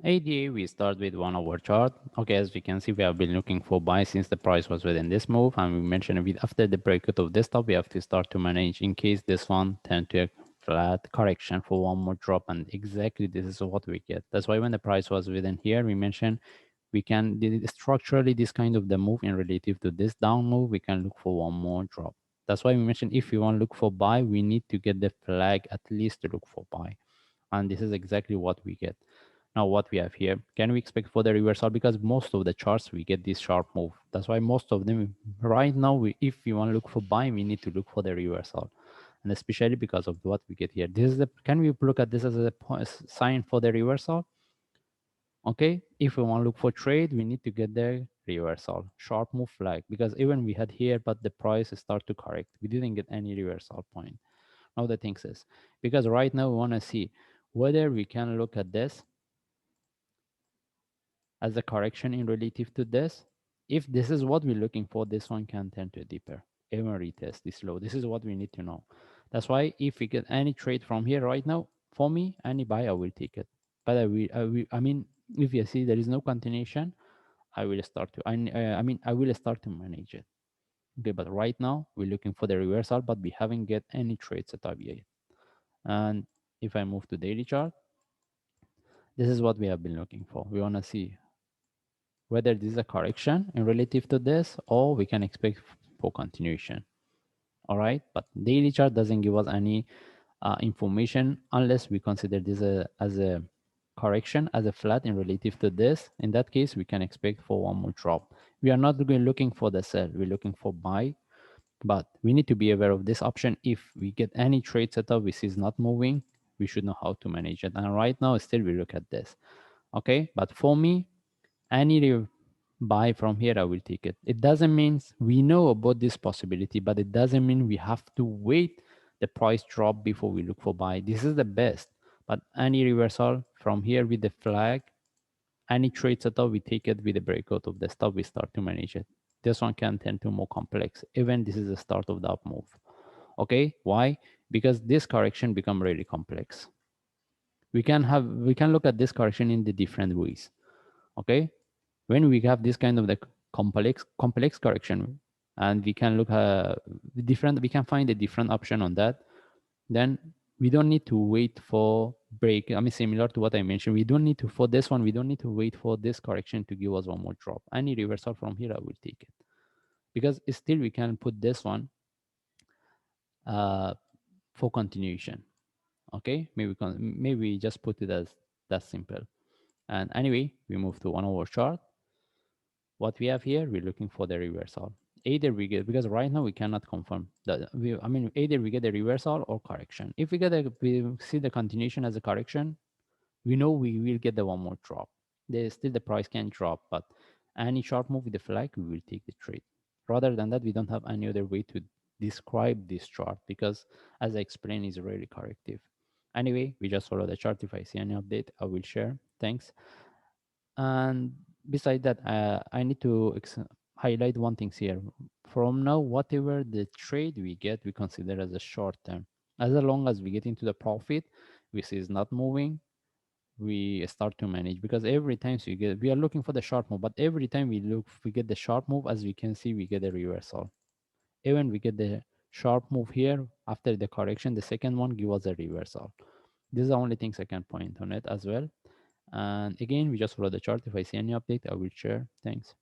ADA, we start with 1 hour chart. Okay, as we can see, we have been looking for buy since the price was within this move, and we mentioned a bit after the breakout of this top, we have to start to manage in case this one tend to a flat correction for one more drop, and exactly this is what we get. That's why when the price was within here, we mentioned we can structurally this kind of the move in relative to this down move, we can look for one more drop. That's why we mentioned if we want to look for buy, we need to get the flag at least to look for buy, and this is exactly what we get. Now what we have here, can we expect for the reversal? Because most of the charts we get this sharp move. That's why most of them right now, if we want to look for buy, we need to look for the reversal, and especially because of what we get here. This is the, can we look at this as a sign for the reversal? Okay, if we want to look for trade, we need to get the reversal, sharp move flag, because even we had here, but the price start to correct, we didn't get any reversal point. Now the thing is, because right now we want to see whether we can look at this as a correction in relative to this. If this is what we're looking for, this one can tend to deeper, even retest this low. This is what we need to know. That's why if we get any trade from here right now, for me, any buy, I will take it. But I mean, if you see there is no continuation, I will start to, I will start to manage it. Okay, but right now we're looking for the reversal, but we haven't get any trade set up yet. And if I move to daily chart, this is what we have been looking for. We want to see whether this is a correction in relative to this or we can expect for continuation. All right, but daily chart doesn't give us any information unless we consider this as a correction, as a flat in relative to this. In that case, we can expect for one more drop. We are not looking for the sell, we're looking for buy, but we need to be aware of this option. If we get any trade setup which is not moving, we should know how to manage it. And right now still we look at this. Okay, but for me, any buy from here, I will take it. It doesn't mean we know about this possibility, but it doesn't mean we have to wait the price drop before we look for buy. This is the best. But any reversal from here with the flag, any trade setup, we take it with the breakout of the stop, we start to manage it. This one can tend to more complex. Even this is the start of the up move. Okay, why? Because this correction become really complex. We can look at this correction in the different ways. Okay, when we have this kind of the complex correction, and we can look at different, we can find a different option on that, then we don't need to wait for break. I mean, similar to what I mentioned, we don't need to, for this one, we don't need to wait for this correction to give us one more drop. Any reversal from here, I will take it, because still we can put this one uh, for continuation. Okay, maybe we just put it as that simple. And anyway, we move to 1 hour chart. What we have here, we're looking for the reversal. Either we get, because right now we cannot confirm that either we get a reversal or correction. If we see the continuation as a correction, we know we will get the one more drop. There's still the price can drop, but any sharp move with the flag, we will take the trade. Rather than that, we don't have any other way to describe this chart, because as I explained, is really corrective. Anyway, we just follow the chart. If I see any update, I will share. Thanks. And beside that, I need to highlight one thing here. From now, whatever the trade we get, we consider as a short term. As long as we get into the profit, which is not moving, we start to manage, because every time we are looking for the sharp move, but every time we get the sharp move, as we can see, we get a reversal. Even we get the sharp move here after the correction, the second one give us a reversal. This is the only things I can point on it as well. And again, we just follow the chart. If I see any update, I will share. Thanks.